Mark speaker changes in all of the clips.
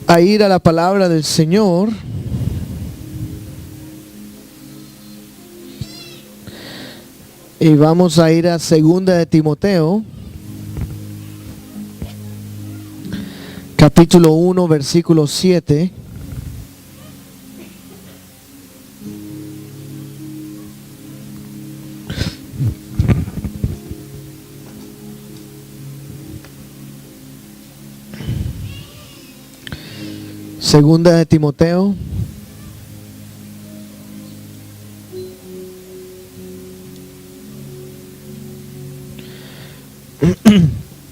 Speaker 1: a ir a la palabra del Señor. Y vamos a ir a 2 de Timoteo, capítulo 1, versículo 7. Segunda de Timoteo,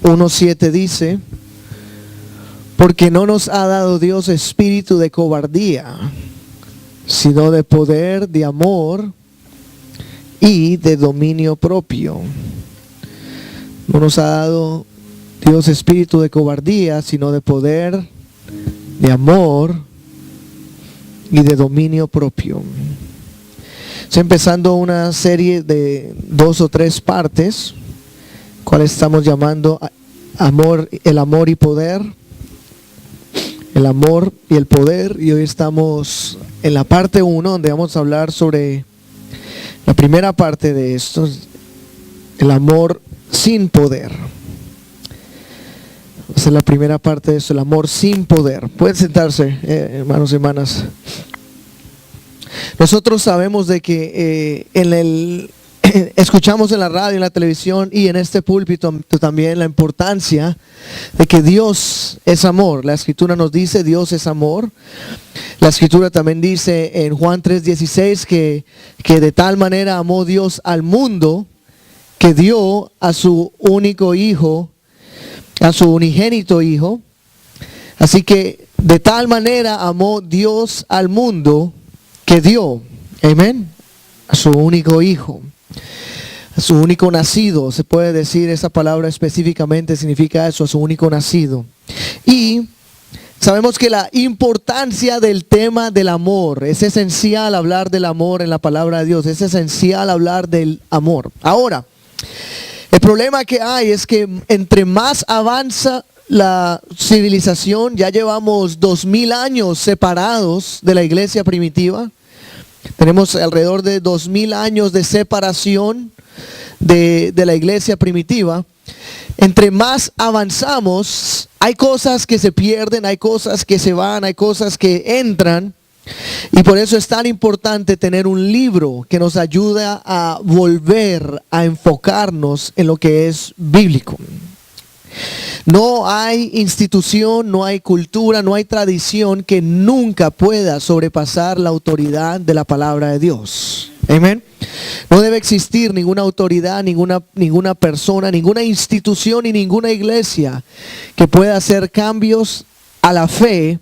Speaker 1: uno 7 dice: porque no nos ha dado Dios espíritu de cobardía, sino de poder, de amor y de dominio propio. No nos ha dado Dios espíritu de cobardía, sino de poder, de amor y de dominio propio. Estoy empezando una serie de 2 o 3 partes, cuales estamos llamando amor, el amor y poder, el amor y el poder, y hoy estamos en la parte 1, donde vamos a hablar sobre la primera parte de esto, el amor sin poder. Esa es la primera parte de eso, el amor sin poder. Pueden sentarse, hermanos y hermanas. Nosotros sabemos de que escuchamos en la radio, en la televisión y en este púlpito también la importancia de que Dios es amor. La Escritura nos dice Dios es amor. La Escritura también dice en Juan 3:16 que de tal manera amó Dios al mundo que dio a su único hijo, a su unigénito hijo. Así que de tal manera amó Dios al mundo que dio, amén, a su único hijo, a su único nacido. Se puede decir, esa palabra específicamente significa eso, a su único nacido. Y sabemos que la importancia del tema del amor, es esencial hablar del amor en la palabra de Dios, es esencial hablar del amor. Ahora, el problema que hay es que entre más avanza la civilización, ya llevamos 2000 años separados de la iglesia primitiva. Tenemos alrededor de 2000 años de separación de la iglesia primitiva. Entre más avanzamos, hay cosas que se pierden, hay cosas que se van, hay cosas que entran. Y por eso es tan importante tener un libro que nos ayuda a volver a enfocarnos en lo que es bíblico. No hay institución, no hay cultura, no hay tradición que nunca pueda sobrepasar la autoridad de la palabra de Dios. Amén. No debe existir ninguna autoridad, ninguna persona, ninguna institución y ninguna iglesia que pueda hacer cambios a la fe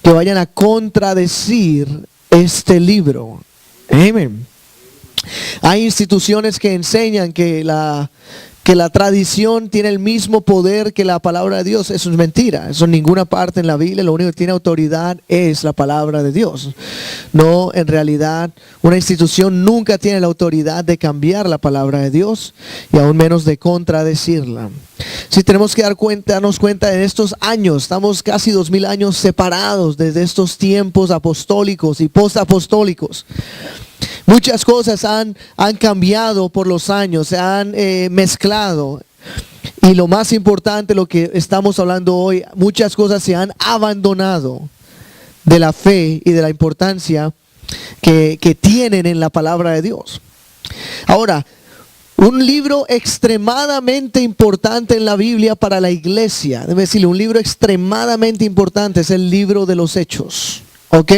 Speaker 1: que vayan a contradecir este libro. Amén. Hay instituciones que enseñan que la tradición tiene el mismo poder que la palabra de Dios. Eso es mentira. Eso en ninguna parte en la Biblia. Lo único que tiene autoridad es la palabra de Dios. No, en realidad, una institución nunca tiene la autoridad de cambiar la palabra de Dios y aún menos de contradecirla. Si tenemos que darnos cuenta en estos años, estamos casi 2000 años separados desde estos tiempos apostólicos y postapostólicos. Muchas cosas han cambiado por los años, se han mezclado. Y lo más importante, lo que estamos hablando hoy, muchas cosas se han abandonado de la fe y de la importancia que tienen en la palabra de Dios. Ahora, un libro extremadamente importante en la Biblia para la iglesia, debe decirle, un libro extremadamente importante es el libro de los Hechos. ¿Ok?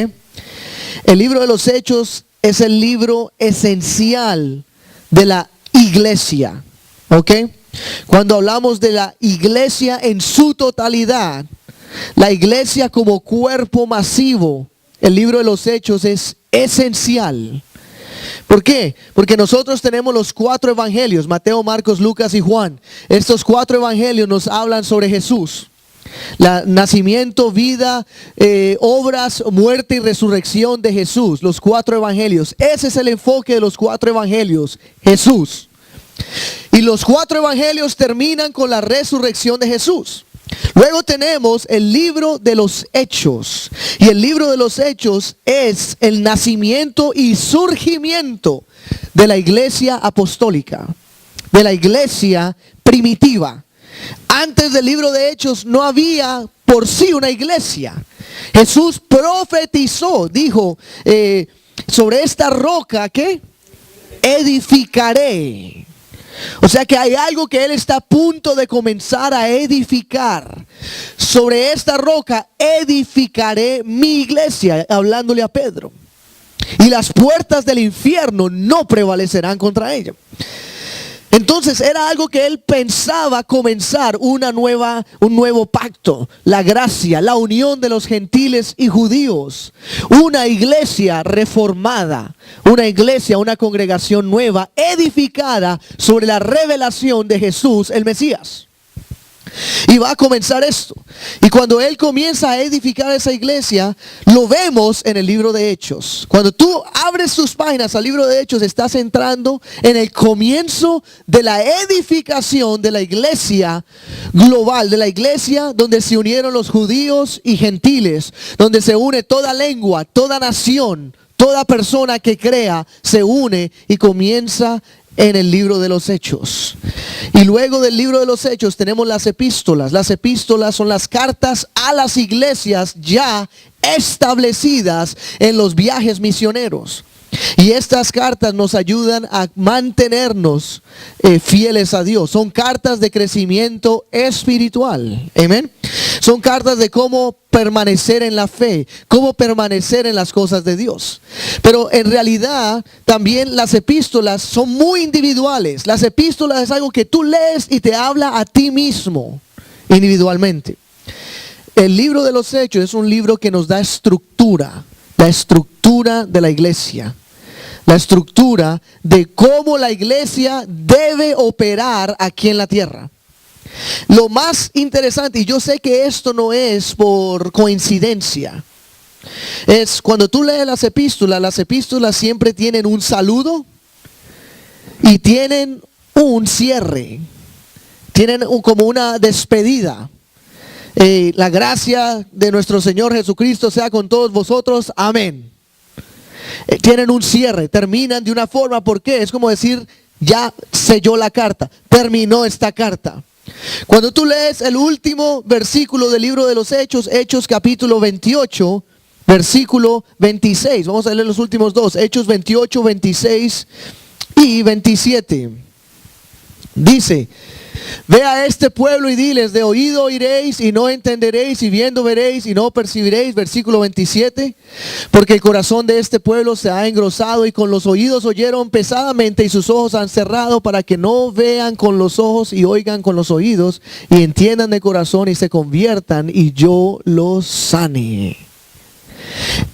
Speaker 1: El libro de los Hechos es el libro esencial de la iglesia. ¿Ok? Cuando hablamos de la iglesia en su totalidad, la iglesia como cuerpo masivo, el libro de los Hechos es esencial. ¿Por qué? Porque nosotros tenemos los 4 evangelios, Mateo, Marcos, Lucas y Juan. Estos 4 evangelios nos hablan sobre Jesús. Nacimiento, vida, obras, muerte y resurrección de Jesús. Los 4 evangelios. Ese es el enfoque de los 4 evangelios. Jesús. Y los 4 evangelios terminan con la resurrección de Jesús. Luego tenemos el libro de los Hechos. Y el libro de los Hechos es el nacimiento y surgimiento de la iglesia apostólica, de la iglesia primitiva. Antes del libro de Hechos no había por sí una iglesia. Jesús profetizó, dijo, sobre esta roca que edificaré. O sea que hay algo que Él está a punto de comenzar a edificar. Sobre esta roca edificaré mi iglesia, hablándole a Pedro. Y las puertas del infierno no prevalecerán contra ella. Entonces era algo que Él pensaba comenzar un nuevo pacto, la gracia, la unión de los gentiles y judíos, una iglesia reformada, una iglesia, una congregación nueva, edificada sobre la revelación de Jesús el Mesías. Y va a comenzar esto. Y cuando Él comienza a edificar esa iglesia, lo vemos en el libro de Hechos. Cuando tú abres tus páginas al libro de Hechos, estás entrando en el comienzo de la edificación de la iglesia global, de la iglesia donde se unieron los judíos y gentiles, donde se une toda lengua, toda nación, toda persona que crea, se une y comienza en el libro de los Hechos. Y luego del libro de los Hechos tenemos las epístolas. Las epístolas son las cartas a las iglesias ya establecidas en los viajes misioneros. Y estas cartas nos ayudan a mantenernos fieles a Dios. Son cartas de crecimiento espiritual. Amén. Son cartas de cómo permanecer en la fe, cómo permanecer en las cosas de Dios. Pero en realidad también las epístolas son muy individuales. Las epístolas es algo que tú lees y te habla a ti mismo individualmente. El libro de los Hechos es un libro que nos da estructura, la estructura de la iglesia. La estructura de cómo la iglesia debe operar aquí en la tierra. Lo más interesante, y yo sé que esto no es por coincidencia, es cuando tú lees las epístolas siempre tienen un saludo y tienen un cierre, tienen como una despedida. La gracia de nuestro Señor Jesucristo sea con todos vosotros, amén. Tienen un cierre, terminan de una forma, ¿por qué? Es como decir, ya selló la carta, terminó esta carta. Cuando tú lees el último versículo del libro de los Hechos, Hechos capítulo 28, versículo 26, vamos a leer los últimos dos, Hechos 28, 26 y 27. Dice: ve a este pueblo y diles, de oído oiréis y no entenderéis, y viendo veréis y no percibiréis. Versículo 27, porque el corazón de este pueblo se ha engrosado y con los oídos oyeron pesadamente y sus ojos han cerrado, para que no vean con los ojos y oigan con los oídos y entiendan de corazón y se conviertan y yo los sane.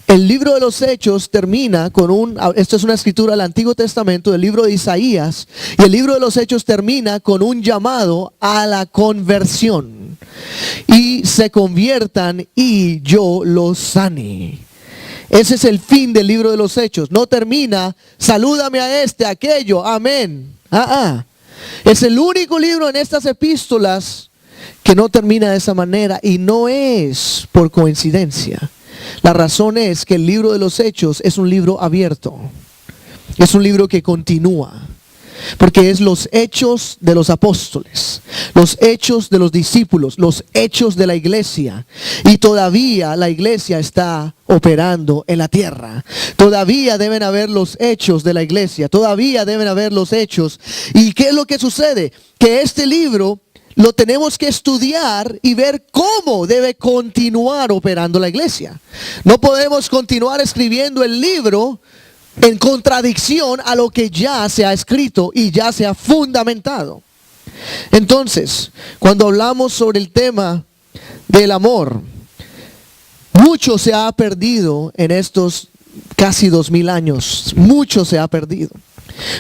Speaker 1: El libro de los Hechos termina con esto es una escritura del Antiguo Testamento, del libro de Isaías, y el libro de los Hechos termina con un llamado a la conversión. Y se conviertan y yo los sane. Ese es el fin del libro de los Hechos. No termina, salúdame a este, a aquello, amén. Es el único libro en estas epístolas que no termina de esa manera, y no es por coincidencia. La razón es que el libro de los Hechos es un libro abierto. Es un libro que continúa. Porque es los hechos de los apóstoles, los hechos de los discípulos, los hechos de la iglesia. Y todavía la iglesia está operando en la tierra. Todavía deben haber los hechos de la iglesia. Todavía deben haber los hechos. ¿Y qué es lo que sucede? Que este libro lo tenemos que estudiar y ver cómo debe continuar operando la iglesia. No podemos continuar escribiendo el libro en contradicción a lo que ya se ha escrito y ya se ha fundamentado. Entonces, cuando hablamos sobre el tema del amor, mucho se ha perdido en estos casi 2000 años. Mucho se ha perdido.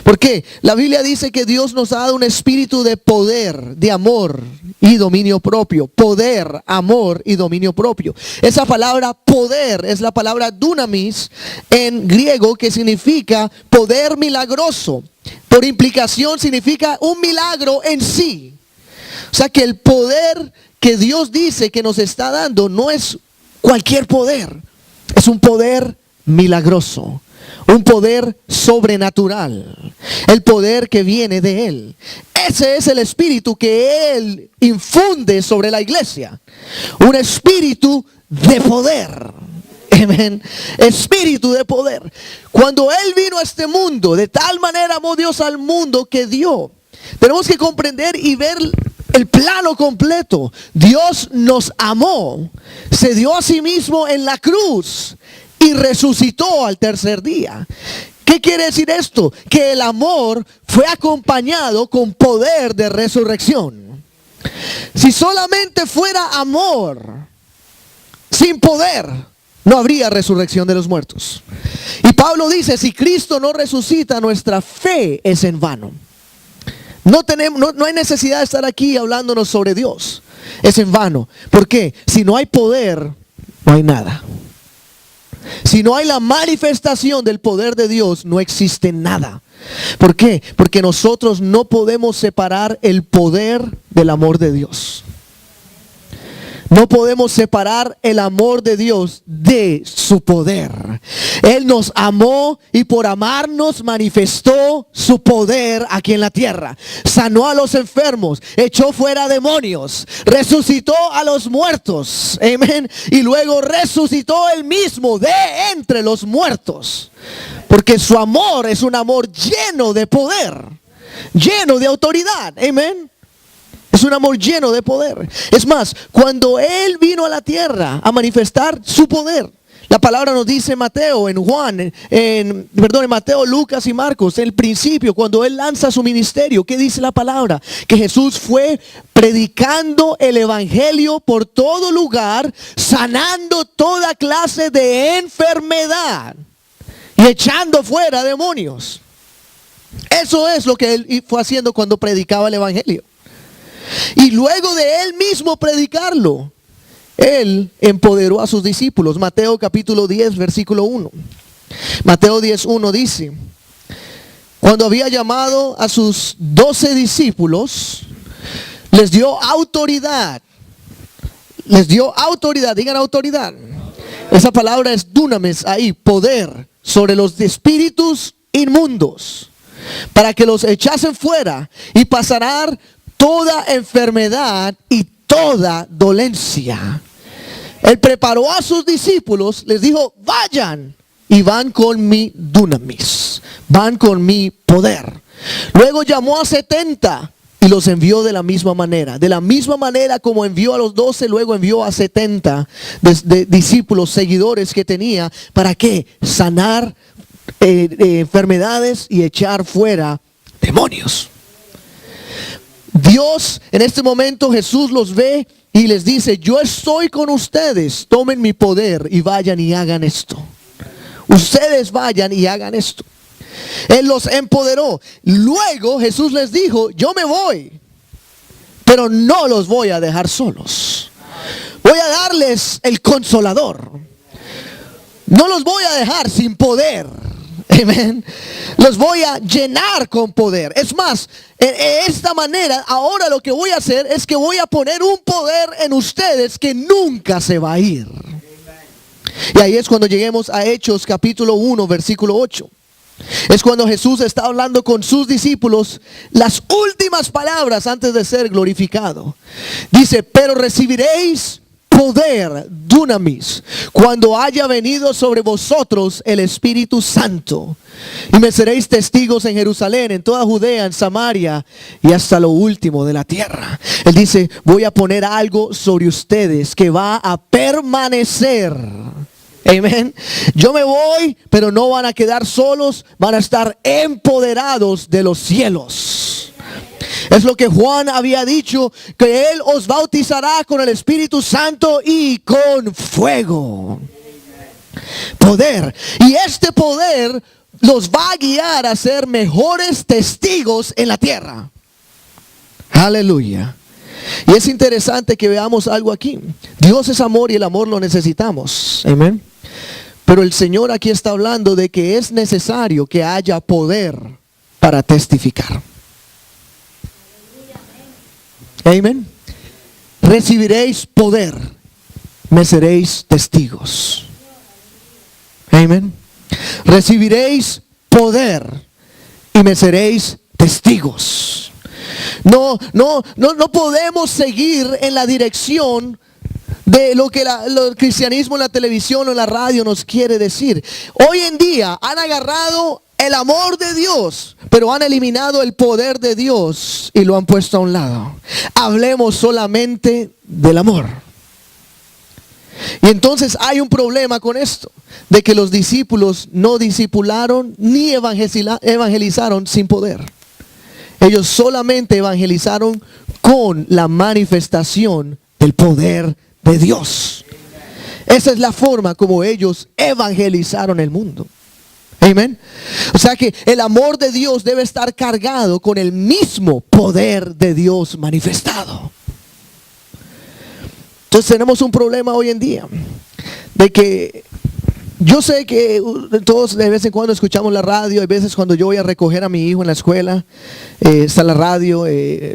Speaker 1: ¿Por qué? La Biblia dice que Dios nos ha dado un espíritu de poder, de amor y dominio propio. Poder, amor y dominio propio. Esa palabra poder es la palabra dunamis en griego, que significa poder milagroso. Por implicación significa un milagro en sí. O sea que el poder que Dios dice que nos está dando no es cualquier poder, es un poder milagroso, un poder sobrenatural, el poder que viene de Él. Ese es el espíritu que Él infunde sobre la iglesia, un espíritu de poder. Amén. Espíritu de poder. Cuando Él vino a este mundo, de tal manera amó Dios al mundo que dio. Tenemos que comprender y ver el plano completo. Dios nos amó, se dio a sí mismo en la cruz y resucitó al tercer día. ¿Qué quiere decir esto? Que el amor fue acompañado con poder de resurrección. Si solamente fuera amor sin poder, no habría resurrección de los muertos. Y Pablo dice, si Cristo no resucita, nuestra fe es en vano. No hay necesidad de estar aquí hablándonos sobre Dios. Es en vano. ¿Por qué? Si no hay poder, no hay nada. Si no hay la manifestación del poder de Dios, no existe nada. ¿Por qué? Porque nosotros no podemos separar el poder del amor de Dios. No podemos separar el amor de Dios de su poder. Él nos amó y por amarnos manifestó su poder aquí en la tierra. Sanó a los enfermos, echó fuera demonios, resucitó a los muertos. Amén. Y luego resucitó él mismo de entre los muertos. Porque su amor es un amor lleno de poder, lleno de autoridad. Amén. Es un amor lleno de poder. Es más, cuando Él vino a la tierra a manifestar su poder, la palabra nos dice en Mateo, en Mateo, Lucas y Marcos, en el principio, cuando Él lanza su ministerio, ¿qué dice la palabra? Que Jesús fue predicando el evangelio por todo lugar, sanando toda clase de enfermedad y echando fuera demonios. Eso es lo que Él fue haciendo cuando predicaba el evangelio. Y luego de Él mismo predicarlo, Él empoderó a sus discípulos. Mateo capítulo 10, versículo 1. Mateo 10:1 dice, cuando había llamado a sus 12 discípulos, les dio autoridad. Les dio autoridad, digan autoridad. Esa palabra es dunamis, ahí, poder, sobre los espíritus inmundos, para que los echasen fuera y pasarán toda enfermedad y toda dolencia. Él preparó a sus discípulos, les dijo, vayan, y van con mi dunamis, van con mi poder. Luego llamó a 70 y los envió de la misma manera. De la misma manera como envió a los 12, luego envió a 70 de discípulos, seguidores que tenía. ¿Para qué? Sanar enfermedades y echar fuera demonios. Dios, en este momento Jesús los ve y les dice, yo estoy con ustedes, tomen mi poder y vayan y hagan esto. Ustedes vayan y hagan esto. Él los empoderó. Luego Jesús les dijo, yo me voy, pero no los voy a dejar solos. Voy a darles el consolador. No los voy a dejar sin poder. Amén. Los voy a llenar con poder. Es más, en esta manera, ahora lo que voy a hacer es que voy a poner un poder en ustedes que nunca se va a ir. Y ahí es cuando lleguemos a Hechos capítulo 1, versículo 8. Es cuando Jesús está hablando con sus discípulos las últimas palabras antes de ser glorificado. Dice, pero recibiréis poder, dunamis, cuando haya venido sobre vosotros el Espíritu Santo, y me seréis testigos en Jerusalén, en toda Judea, en Samaria y hasta lo último de la tierra. Él dice, voy a poner algo sobre ustedes que va a permanecer. Amén. Yo me voy, pero no van a quedar solos, van a estar empoderados de los cielos. Es lo que Juan había dicho, que Él os bautizará con el Espíritu Santo y con fuego. Poder. Y este poder los va a guiar a ser mejores testigos en la tierra. Aleluya. Y es interesante que veamos algo aquí. Dios es amor y el amor lo necesitamos. Amén. Pero el Señor aquí está hablando de que es necesario que haya poder para testificar. Amén. recibiréis poder, me seréis testigos. Amén. Recibiréis poder y me seréis testigos. No podemos seguir en la dirección de lo que el cristianismo en la televisión o en la radio nos quiere decir. Hoy en día han agarrado el amor de Dios, pero han eliminado el poder de Dios y lo han puesto a un lado. Hablemos solamente del amor. Y entonces hay un problema con esto, de que los discípulos no discipularon ni evangelizaron sin poder. Ellos solamente evangelizaron con la manifestación del poder de Dios. Esa es la forma como ellos evangelizaron el mundo. Amén. O sea que el amor de Dios debe estar cargado con el mismo poder de Dios manifestado. Entonces tenemos un problema hoy en día de que yo sé que todos de vez en cuando escuchamos la radio. Hay veces cuando yo voy a recoger a mi hijo en la escuela, está la radio,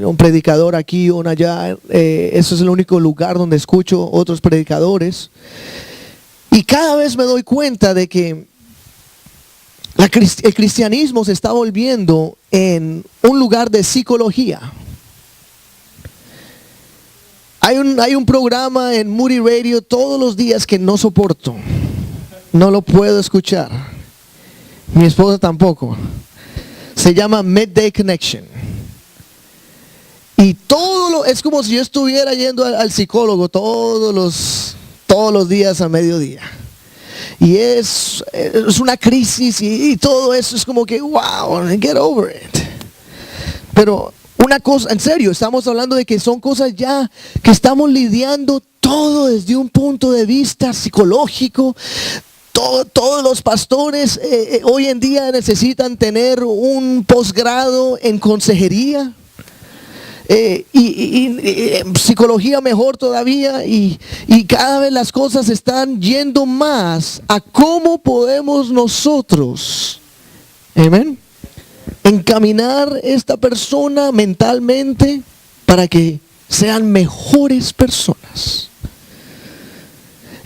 Speaker 1: un predicador aquí, uno allá. Eso es el único lugar donde escucho otros predicadores. Y cada vez me doy cuenta de que el cristianismo se está volviendo en un lugar de psicología. Hay un programa en Moody Radio todos los días que no soporto. No lo puedo escuchar. Mi esposa tampoco. Se llama Midday Connection. Y es como si yo estuviera yendo al psicólogo todos los días a mediodía. Y es una crisis y todo eso es como que wow, get over it. Pero una cosa, en serio, estamos hablando de que son cosas ya que estamos lidiando todo desde un punto de vista psicológico. Todos los pastores hoy en día necesitan tener un posgrado en consejería y psicología mejor todavía, y cada vez las cosas están yendo más a cómo podemos nosotros, amén, encaminar esta persona mentalmente para que sean mejores personas.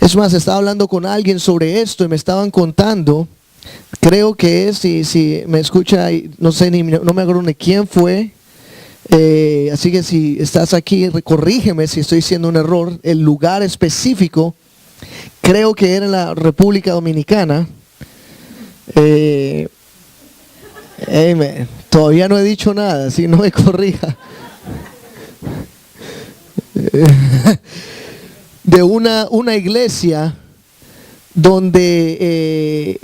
Speaker 1: Es más, estaba hablando con alguien sobre esto y me estaban contando, creo que es, si me escucha, no sé, no me acuerdo de quién fue, así que si estás aquí, corrígeme si estoy diciendo un error. El lugar específico, creo que era en la República Dominicana. Amen. Todavía no he dicho nada, si no me corrija. De una iglesia donde,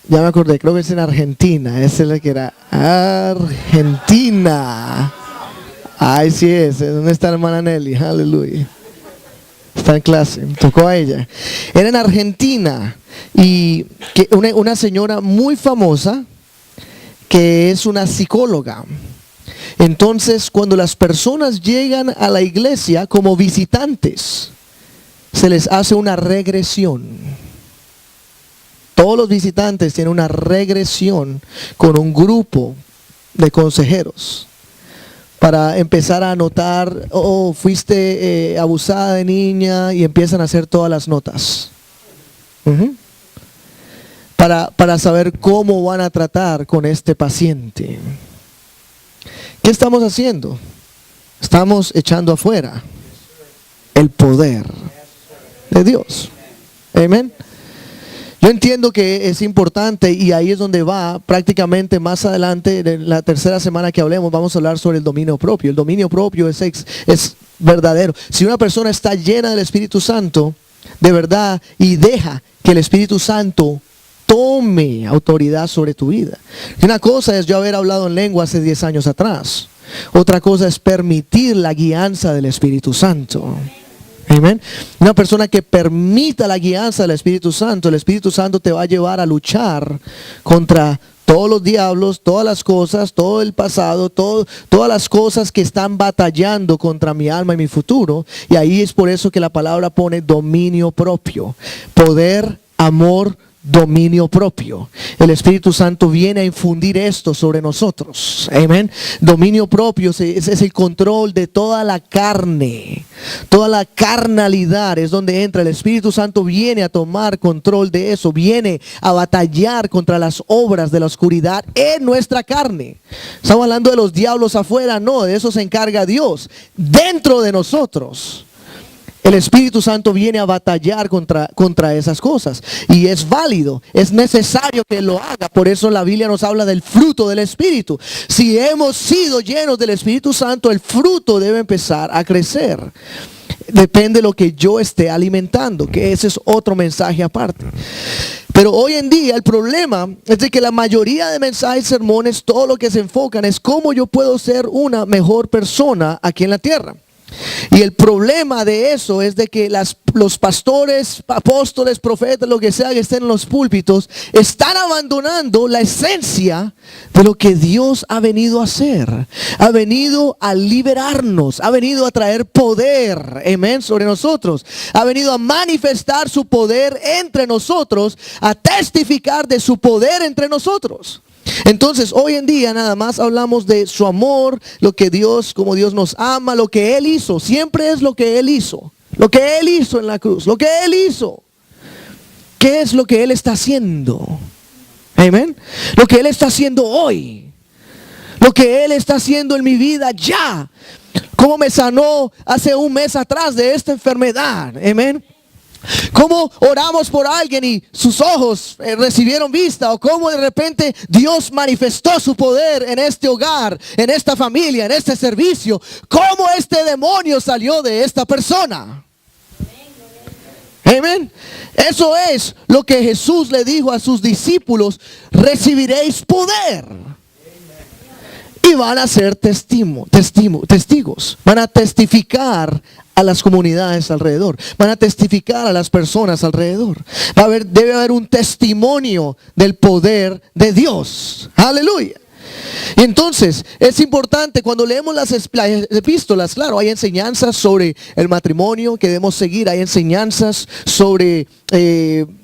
Speaker 1: ya me acordé, creo que es en Argentina, esa es la que era, Argentina. Ay, sí es, ¿dónde está la hermana Nelly? Aleluya. Está en clase, me tocó a ella. Era en Argentina, y que una señora muy famosa, que es una psicóloga. Entonces, cuando las personas llegan a la iglesia como visitantes, se les hace una regresión. Todos los visitantes tienen una regresión con un grupo de consejeros para empezar a notar, fuiste abusada de niña, y empiezan a hacer todas las notas. Para saber cómo van a tratar con este paciente. ¿Qué estamos haciendo? Estamos echando afuera el poder de Dios. Amén. Yo entiendo que es importante, y ahí es donde va prácticamente más adelante, en la tercera semana que hablemos, vamos a hablar sobre el dominio propio. El dominio propio es verdadero. Si una persona está llena del Espíritu Santo, de verdad, y deja que el Espíritu Santo tome autoridad sobre tu vida. Una cosa es yo haber hablado en lengua hace 10 años atrás. Otra cosa es permitir la guianza del Espíritu Santo. Amén. Una persona que permita la guianza del Espíritu Santo, el Espíritu Santo te va a llevar a luchar contra todos los diablos, todas las cosas, todo el pasado, todas las cosas que están batallando contra mi alma y mi futuro. Y ahí es por eso que la palabra pone dominio propio, poder, amor, dominio propio. El Espíritu Santo viene a infundir esto sobre nosotros. Amén. Dominio propio es el control de toda la carne. Toda la carnalidad es donde entra. El Espíritu Santo viene a tomar control de eso. Viene a batallar contra las obras de la oscuridad en nuestra carne. Estamos hablando de los diablos afuera. No, de eso se encarga Dios. Dentro de nosotros, el Espíritu Santo viene a batallar contra esas cosas. Y es válido, es necesario que lo haga. Por eso la Biblia nos habla del fruto del Espíritu. Si hemos sido llenos del Espíritu Santo, el fruto debe empezar a crecer. Depende de lo que yo esté alimentando, que ese es otro mensaje aparte. Pero hoy en día el problema es de que la mayoría de mensajes, sermones, todo lo que se enfocan es cómo yo puedo ser una mejor persona aquí en la tierra. Y el problema de eso es de que los pastores, apóstoles, profetas, lo que sea que estén en los púlpitos, están abandonando la esencia de lo que Dios ha venido a hacer. Ha venido a liberarnos, ha venido a traer poder, amén, sobre nosotros. Ha venido a manifestar su poder entre nosotros, a testificar de su poder entre nosotros. Entonces hoy en día nada más hablamos de su amor, lo que Dios, como Dios nos ama, lo que Él hizo. Siempre es lo que Él hizo. Lo que Él hizo en la cruz, lo que Él hizo. ¿Qué es lo que Él está haciendo? Amén. Lo que Él está haciendo hoy. Lo que Él está haciendo en mi vida ya. Cómo me sanó hace un mes atrás de esta enfermedad. Amén. Cómo oramos por alguien y sus ojos recibieron vista, o cómo de repente Dios manifestó su poder en este hogar, en esta familia, en este servicio. Cómo este demonio salió de esta persona. Amén. Eso es lo que Jesús le dijo a sus discípulos: recibiréis poder. Y van a ser testigos, van a testificar a las comunidades alrededor, van a testificar a las personas alrededor. Debe haber un testimonio del poder de Dios. Aleluya. Y entonces es importante cuando leemos las epístolas, claro, hay enseñanzas sobre el matrimonio que debemos seguir, hay enseñanzas sobre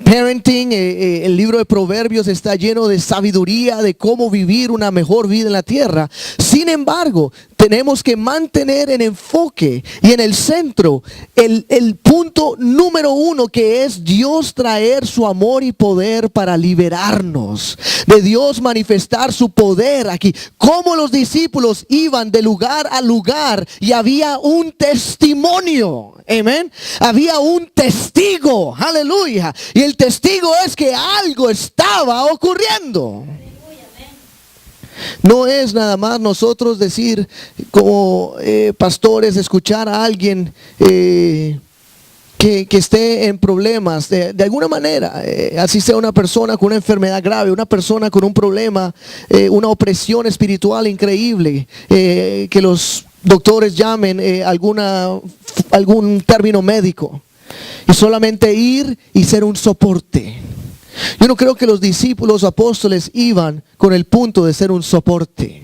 Speaker 1: parenting, el libro de Proverbios está lleno de sabiduría de cómo vivir una mejor vida en la tierra. Sin embargo, tenemos que mantener en enfoque y en el centro el punto número uno, que es Dios traer su amor y poder para liberarnos, de Dios manifestar su poder aquí. Como los discípulos iban de lugar a lugar y había un testimonio. Amén. Había un testigo. Aleluya. Y el testigo es que algo estaba ocurriendo. No es nada más nosotros decir como pastores, escuchar a alguien que esté en problemas de alguna manera, así sea una persona con una enfermedad grave, una persona con un problema, una opresión espiritual increíble, que los doctores llamen algún término médico, y solamente ir y ser un soporte. Yo no creo que los discípulos apóstoles iban con el punto de ser un soporte,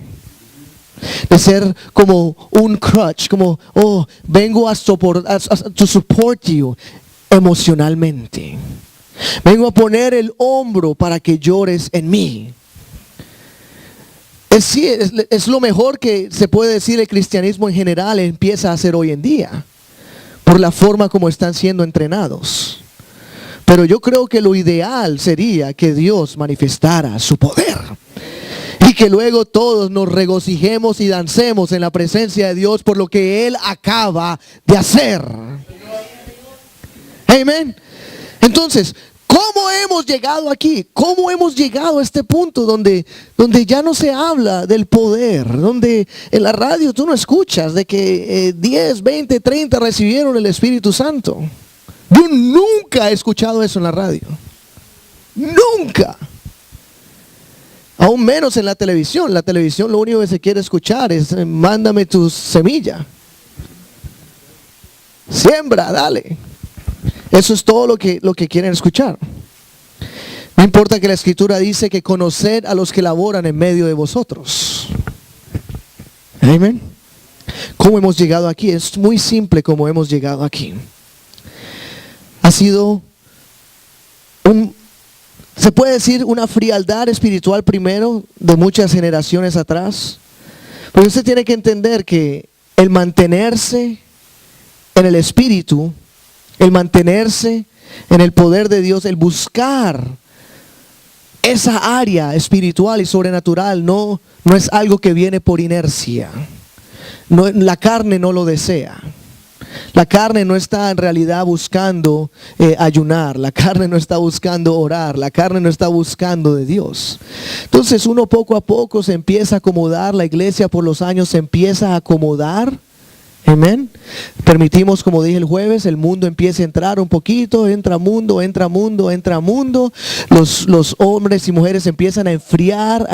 Speaker 1: de ser como un crutch, como vengo a support you emocionalmente, vengo a poner el hombro para que llores en mí. Es lo mejor que se puede decir el cristianismo en general empieza a hacer hoy en día, por la forma como están siendo entrenados. Pero yo creo que lo ideal sería que Dios manifestara su poder y que luego todos nos regocijemos y dancemos en la presencia de Dios por lo que Él acaba de hacer. Amén. Entonces, ¿cómo hemos llegado aquí? ¿Cómo hemos llegado a este punto donde ya no se habla del poder? Donde en la radio tú no escuchas de que 10, 20, 30 recibieron el Espíritu Santo. Yo nunca he escuchado eso en la radio. Nunca. Aún menos en la televisión. La televisión lo único que se quiere escuchar es: mándame tu semilla. Siembra, dale. Eso es todo lo que quieren escuchar. No importa que la Escritura dice que conoced a los que laboran en medio de vosotros. Amén. ¿Cómo hemos llegado aquí? Es muy simple cómo hemos llegado aquí. Ha sido se puede decir una frialdad espiritual primero de muchas generaciones atrás. Porque usted tiene que entender que el mantenerse en el Espíritu, el mantenerse en el poder de Dios, el buscar esa área espiritual y sobrenatural no es algo que viene por inercia. No, la carne no lo desea. La carne no está en realidad buscando ayunar, la carne no está buscando orar, la carne no está buscando de Dios. Entonces uno poco a poco se empieza a acomodar, la iglesia por los años se empieza a acomodar. Amén. Permitimos, como dije el jueves, el mundo empieza a entrar un poquito, entra mundo. Los hombres y mujeres empiezan a enfriar.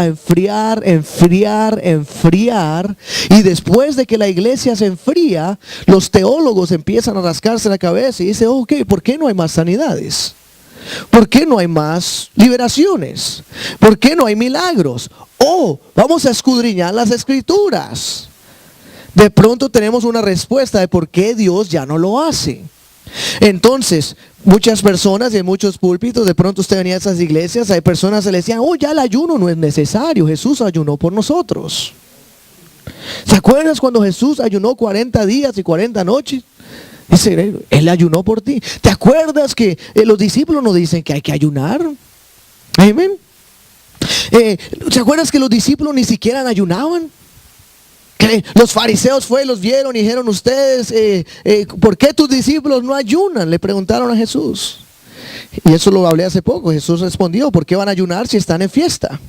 Speaker 1: Y después de que la iglesia se enfría, los teólogos empiezan a rascarse la cabeza y dicen, ok, ¿por qué no hay más sanidades? ¿Por qué no hay más liberaciones? ¿Por qué no hay milagros? Vamos a escudriñar las escrituras. De pronto tenemos una respuesta de por qué Dios ya no lo hace. Entonces, muchas personas y en muchos púlpitos, de pronto usted venía a esas iglesias, hay personas que le decían, ya el ayuno no es necesario, Jesús ayunó por nosotros. ¿Se acuerdan cuando Jesús ayunó 40 días y 40 noches? Dice, Él ayunó por ti. ¿Te acuerdas que los discípulos nos dicen que hay que ayunar? Amén. ¿Se acuerdan que los discípulos ni siquiera ayunaban? Que los fariseos los vieron y dijeron, ustedes, ¿por qué tus discípulos no ayunan? Le preguntaron a Jesús. Y eso lo hablé hace poco. Jesús respondió, ¿por qué van a ayunar si están en fiesta?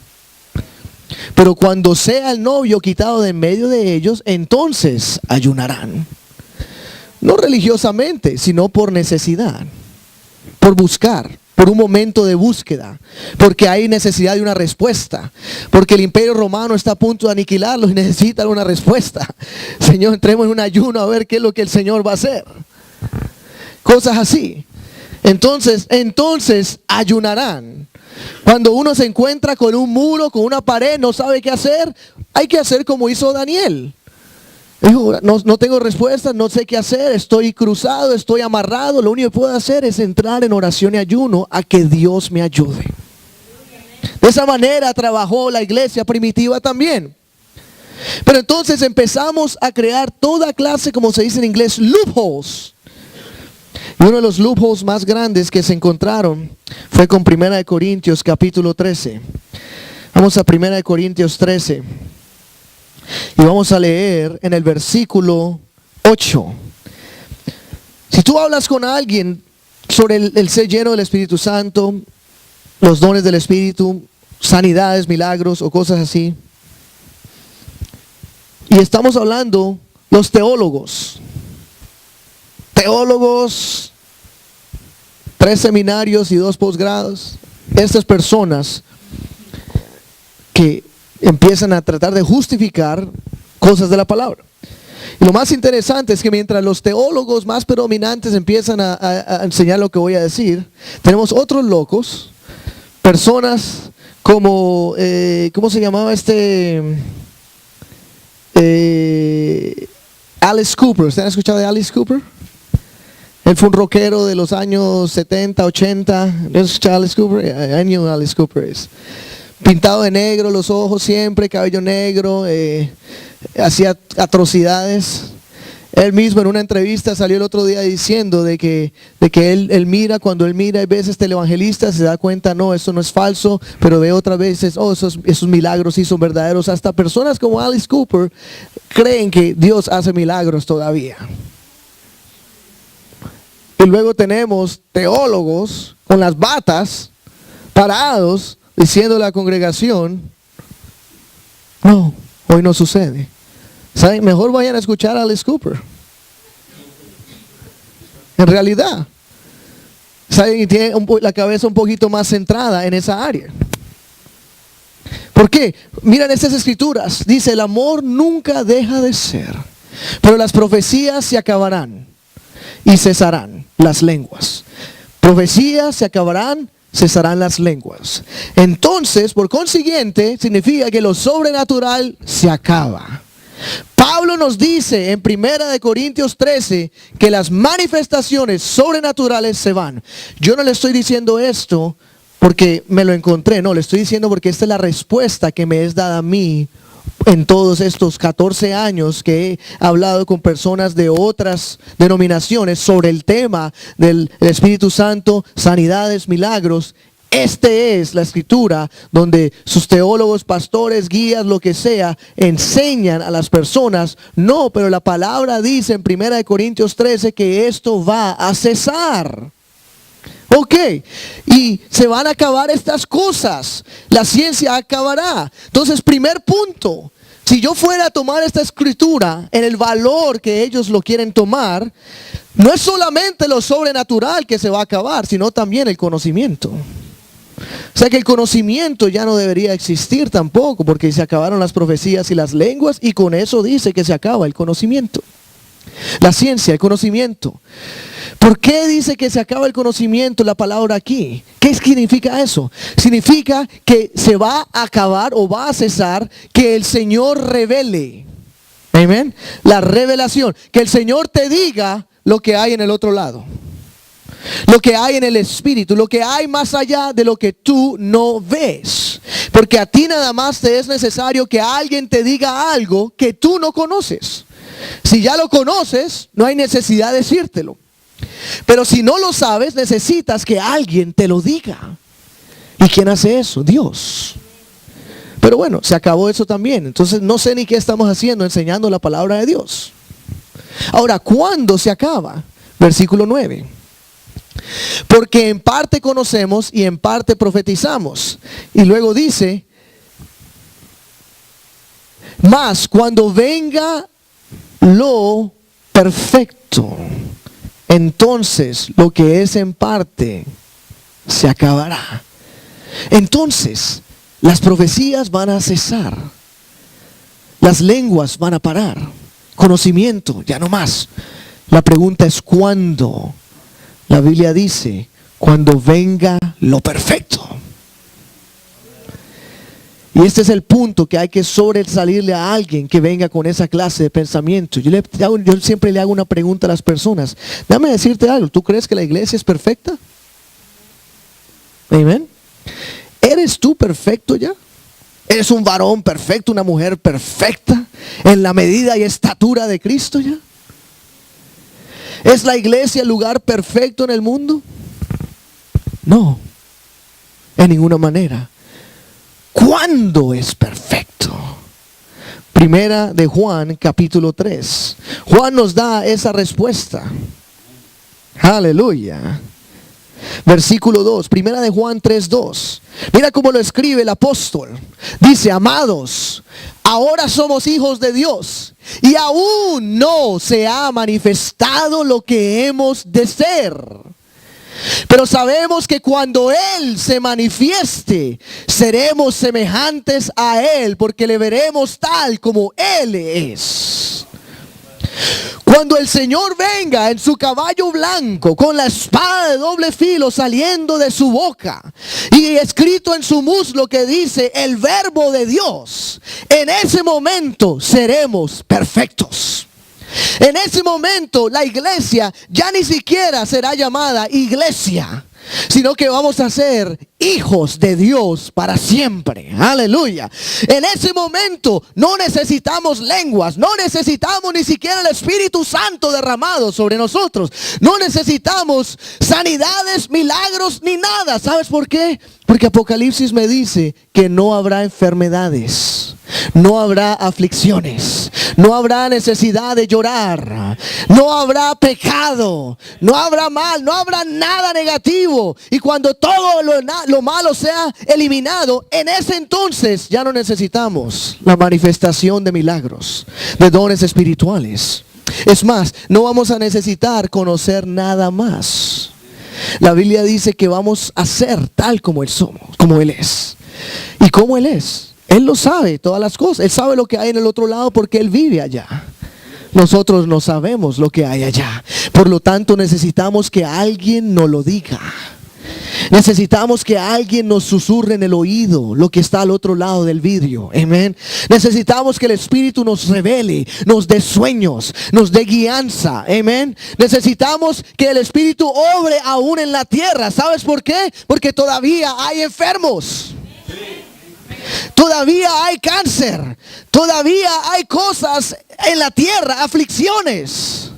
Speaker 1: Pero cuando sea el novio quitado de en medio de ellos, entonces ayunarán. No religiosamente, sino por necesidad, por buscar, por un momento de búsqueda, porque hay necesidad de una respuesta, porque el imperio romano está a punto de aniquilarlos y necesitan una respuesta. Señor, entremos en un ayuno a ver qué es lo que el Señor va a hacer. Cosas así. Entonces ayunarán. Cuando uno se encuentra con un muro, con una pared, no sabe qué hacer, hay que hacer como hizo Daniel. Dijo, no tengo respuesta, no sé qué hacer, estoy cruzado, estoy amarrado, lo único que puedo hacer es entrar en oración y ayuno a que Dios me ayude. De esa manera trabajó la iglesia primitiva también. Pero entonces empezamos a crear toda clase, como se dice en inglés, loopholes. Y uno de los loopholes más grandes que se encontraron fue con 1 Corintios capítulo 13. Vamos a 1 Corintios 13. Y vamos a leer en el versículo 8. Si tú hablas con alguien sobre el ser lleno del Espíritu Santo, los dones del Espíritu, sanidades, milagros o cosas así, y estamos hablando los teólogos, 3 seminarios y 2 posgrados, estas personas que empiezan a tratar de justificar cosas de la palabra. Y lo más interesante es que mientras los teólogos más predominantes empiezan a enseñar lo que voy a decir, tenemos otros locos, personas como, ¿cómo se llamaba Alice Cooper? ¿Ustedes han escuchado de Alice Cooper? Él fue un rockero de los años 70, 80. ¿Han escuchado Alice Cooper? I knew Alice Cooper is. Pintado de negro los ojos siempre, cabello negro, hacía atrocidades. Él mismo en una entrevista salió el otro día diciendo de que él mira, cuando él mira, hay veces el evangelista se da cuenta, no, eso no es falso, pero ve otras veces, esos milagros sí son verdaderos. Hasta personas como Alice Cooper creen que Dios hace milagros todavía. Y luego tenemos teólogos con las batas, parados, diciendo a la congregación, no, hoy no sucede. ¿Saben? Mejor vayan a escuchar a Alice Cooper. En realidad, ¿saben? Y tiene la cabeza un poquito más centrada en esa área. ¿Por qué? Miren estas escrituras. Dice, el amor nunca deja de ser, pero las profecías se acabarán y cesarán las lenguas. Profecías se acabarán, cesarán las lenguas. Entonces, por consiguiente, significa que lo sobrenatural se acaba. Pablo nos dice en 1 Corintios 13 que las manifestaciones sobrenaturales se van. Yo no le estoy diciendo esto porque me lo encontré, no, le estoy diciendo porque esta es la respuesta que me es dada a mí en todos estos 14 años que he hablado con personas de otras denominaciones sobre el tema del Espíritu Santo, sanidades, milagros. Este es la escritura donde sus teólogos, pastores, guías, lo que sea, enseñan a las personas. No, pero la palabra dice en 1 Corintios 13 que esto va a cesar. Ok, y se van a acabar estas cosas. La ciencia acabará. Entonces, primer punto. Si yo fuera a tomar esta escritura en el valor que ellos lo quieren tomar, no es solamente lo sobrenatural que se va a acabar, sino también el conocimiento. O sea que el conocimiento ya no debería existir tampoco, porque se acabaron las profecías y las lenguas, y con eso dice que se acaba el conocimiento. La ciencia, el conocimiento. ¿Por qué dice que se acaba el conocimiento la palabra aquí? ¿Qué significa eso? Significa que se va a acabar o va a cesar que el Señor revele. Amén. La revelación. Que el Señor te diga lo que hay en el otro lado. Lo que hay en el espíritu, lo que hay más allá de lo que tú no ves. Porque a ti nada más te es necesario que alguien te diga algo que tú no conoces. Si ya lo conoces, no hay necesidad de decírtelo. Pero si no lo sabes, necesitas que alguien te lo diga. ¿Y quién hace eso? Dios. Pero bueno, se acabó eso también. Entonces no sé ni qué estamos haciendo enseñando la palabra de Dios. Ahora, ¿cuándo se acaba? Versículo 9. Porque en parte conocemos y en parte profetizamos. Y luego dice, mas cuando venga lo perfecto, entonces lo que es en parte se acabará. Entonces las profecías van a cesar, las lenguas van a parar, conocimiento ya no más. La pregunta es ¿cuándo? La Biblia dice cuando venga lo perfecto. Y este es el punto que hay que sobresalirle a alguien que venga con esa clase de pensamiento. Yo siempre le hago una pregunta a las personas. Dame decirte algo. ¿Tú crees que la iglesia es perfecta? Amén. ¿Eres tú perfecto ya? ¿Eres un varón perfecto, una mujer perfecta en la medida y estatura de Cristo ya? ¿Es la iglesia el lugar perfecto en el mundo? No, en ninguna manera. ¿Cuándo es perfecto? Primera de Juan, capítulo 3. Juan nos da esa respuesta. Aleluya. Versículo 2, primera de Juan 3:2. Mira cómo lo escribe el apóstol. Dice, amados, ahora somos hijos de Dios y aún no se ha manifestado lo que hemos de ser. Pero sabemos que cuando Él se manifieste, seremos semejantes a Él, porque le veremos tal como Él es. Cuando el Señor venga en su caballo blanco, con la espada de doble filo saliendo de su boca, y escrito en su muslo que dice el verbo de Dios, en ese momento seremos perfectos. En ese momento la iglesia ya ni siquiera será llamada iglesia, sino que vamos a ser hijos de Dios para siempre. Aleluya. En ese momento no necesitamos lenguas, no necesitamos ni siquiera el Espíritu Santo derramado sobre nosotros, no necesitamos sanidades, milagros ni nada. ¿Sabes por qué? Porque Apocalipsis me dice que no habrá enfermedades, no habrá aflicciones, no habrá necesidad de llorar, no habrá pecado, no habrá mal, no habrá nada negativo. Y cuando todo lo malo sea eliminado, en ese entonces ya no necesitamos la manifestación de milagros, de dones espirituales. Es más, no vamos a necesitar conocer nada más. La Biblia dice que vamos a ser tal como Él somos, como Él es. ¿Y cómo Él es? Él lo sabe, todas las cosas. Él sabe lo que hay en el otro lado porque Él vive allá. Nosotros no sabemos lo que hay allá. Por lo tanto, necesitamos que alguien nos lo diga. Necesitamos que alguien nos susurre en el oído lo que está al otro lado del vidrio. Amén. Necesitamos que el Espíritu nos revele, nos dé sueños, nos dé guianza. Amén. Necesitamos que el Espíritu obre aún en la tierra. ¿Sabes por qué? Porque todavía hay enfermos. Todavía hay cáncer. Todavía hay cosas en la tierra, aflicciones.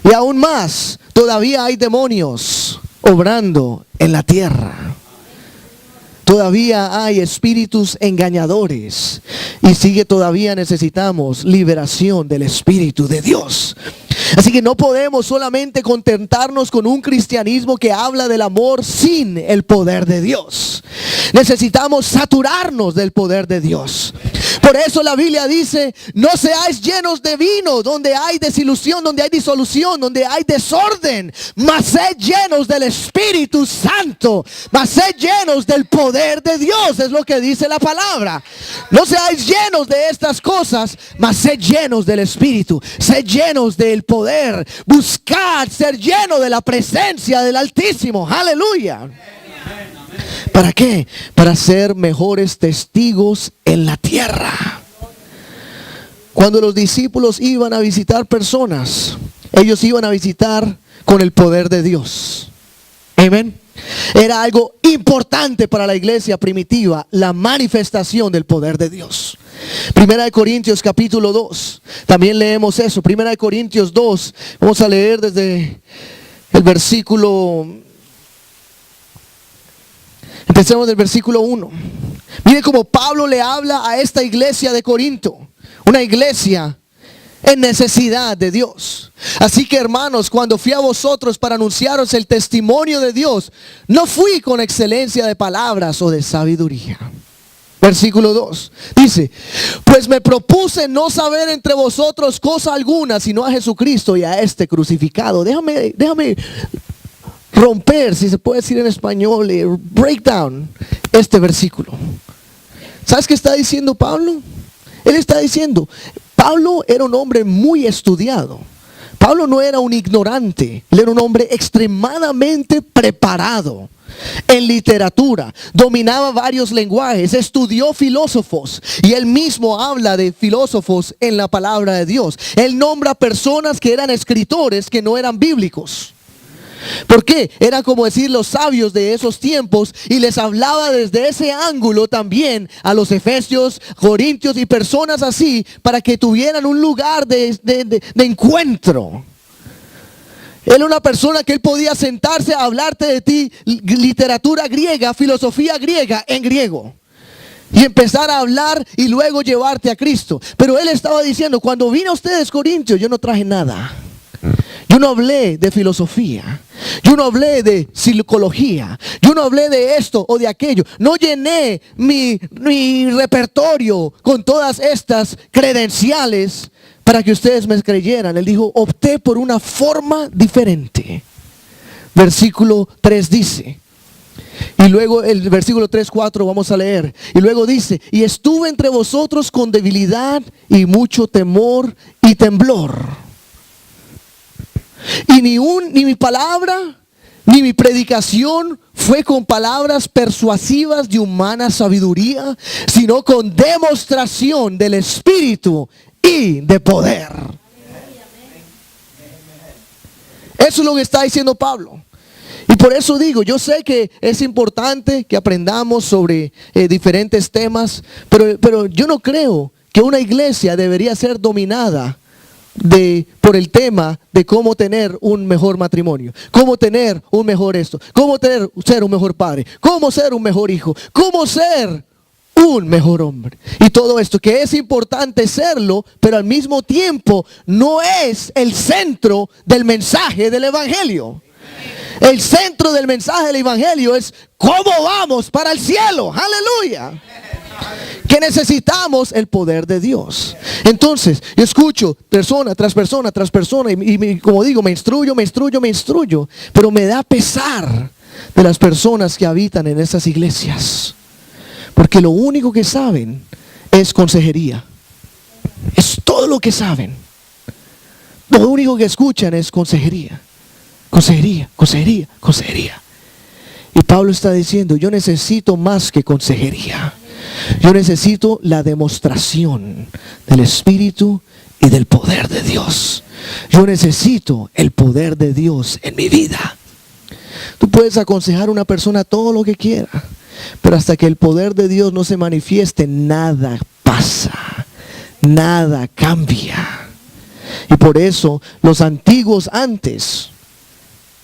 Speaker 1: Y aún más, todavía hay demonios obrando en la tierra. Todavía hay espíritus engañadores. Y todavía necesitamos liberación del Espíritu de Dios. Así que no podemos solamente contentarnos con un cristianismo que habla del amor sin el poder de Dios. Necesitamos saturarnos del poder de Dios. Por eso la Biblia dice: no seáis llenos de vino, donde hay desilusión, donde hay disolución, donde hay desorden, mas sed llenos del Espíritu Santo, mas sed llenos del poder de Dios. Es lo que dice la palabra. No seáis llenos de estas cosas, mas sed llenos del Espíritu, sed llenos del poder. Buscad ser lleno de la presencia del Altísimo. Aleluya. ¿Para qué? Para ser mejores testigos en la tierra. Cuando los discípulos iban a visitar personas, ellos iban a visitar con el poder de Dios. Amén. Era algo importante para la iglesia primitiva, la manifestación del poder de Dios. Primera de Corintios capítulo 2. También leemos eso. Primera de Corintios 2. Vamos a leer desde el versículo. Empecemos del versículo 1. Mire cómo Pablo le habla a esta iglesia de Corinto. Una iglesia en necesidad de Dios. Así que, hermanos, cuando fui a vosotros para anunciaros el testimonio de Dios, no fui con excelencia de palabras o de sabiduría. Versículo 2. Dice: pues me propuse no saber entre vosotros cosa alguna, sino a Jesucristo y a este crucificado. Déjame romper, si se puede decir en español, break down este versículo. ¿Sabes qué está diciendo Pablo? Él está diciendo, Pablo era un hombre muy estudiado. Pablo no era un ignorante, él era un hombre extremadamente preparado en literatura, dominaba varios lenguajes, estudió filósofos, y él mismo habla de filósofos en la palabra de Dios. Él nombra personas que eran escritores que no eran bíblicos. ¿Por qué? Era como decir los sabios de esos tiempos, y les hablaba desde ese ángulo también a los efesios, corintios y personas así, para que tuvieran un lugar de encuentro. Él era una persona que él podía sentarse a hablarte de ti, literatura griega, filosofía griega en griego, y empezar a hablar y luego llevarte a Cristo. Pero él estaba diciendo: cuando vine a ustedes, corintios, yo no traje nada. Yo no hablé de filosofía, yo no hablé de psicología, yo no hablé de esto o de aquello. No llené mi repertorio con todas estas credenciales para que ustedes me creyeran. Él dijo: opté por una forma diferente. Versículo 3 dice, y luego el versículo 3, 4 vamos a leer. Y luego dice: y estuve entre vosotros con debilidad y mucho temor y temblor. Y ni mi palabra ni mi predicación fue con palabras persuasivas de humana sabiduría, sino con demostración del Espíritu y de poder. Eso es lo que está diciendo Pablo. Y por eso digo, yo sé que es importante que aprendamos sobre diferentes temas, pero yo no creo que una iglesia debería ser dominada por el tema de cómo tener un mejor matrimonio, cómo tener un mejor esto, cómo ser un mejor padre, cómo ser un mejor hijo, cómo ser un mejor hombre. Y todo esto, que es importante serlo, pero al mismo tiempo no es el centro del mensaje del evangelio. El centro del mensaje del evangelio es cómo vamos para el cielo. Aleluya. Que necesitamos el poder de Dios. Entonces, yo escucho persona tras persona tras persona, y como digo, me instruyo, pero me da pesar de las personas que habitan en esas iglesias, porque lo único que saben es consejería. Es todo lo que saben. Lo único que escuchan es consejería. Y Pablo está diciendo, yo necesito más que consejería. Yo necesito la demostración del Espíritu y del poder de Dios. Yo necesito el poder de Dios en mi vida. Tú puedes aconsejar a una persona todo lo que quiera, pero hasta que el poder de Dios no se manifieste, nada pasa, nada cambia. Y por eso los antiguos antes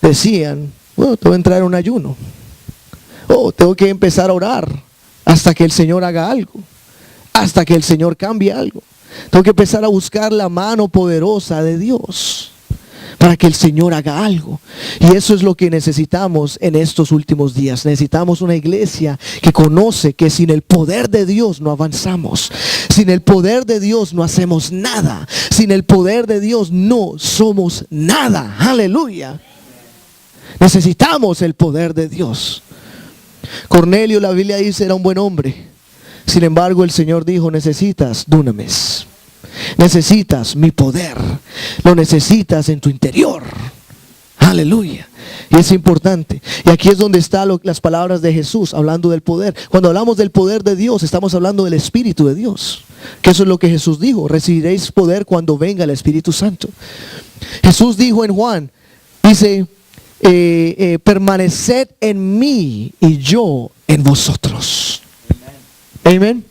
Speaker 1: decían, bueno, tengo que entrar en un ayuno. Tengo que empezar a orar hasta que el Señor haga algo, hasta que el Señor cambie algo. Tengo que empezar a buscar la mano poderosa de Dios para que el Señor haga algo. Y eso es lo que necesitamos en estos últimos días. Necesitamos una iglesia que conoce que sin el poder de Dios no avanzamos. Sin el poder de Dios no hacemos nada. Sin el poder de Dios no somos nada. Aleluya. Necesitamos el poder de Dios. Cornelio, la Biblia dice, era un buen hombre. Sin embargo, el Señor dijo, necesitas dunamis. Necesitas mi poder. Lo necesitas en tu interior. Aleluya. Y es importante. Y aquí es donde están las palabras de Jesús hablando del poder. Cuando hablamos del poder de Dios, estamos hablando del Espíritu de Dios. Que eso es lo que Jesús dijo. Recibiréis poder cuando venga el Espíritu Santo. Jesús dijo en Juan, dice, permaneced en mí y yo en vosotros. Amén.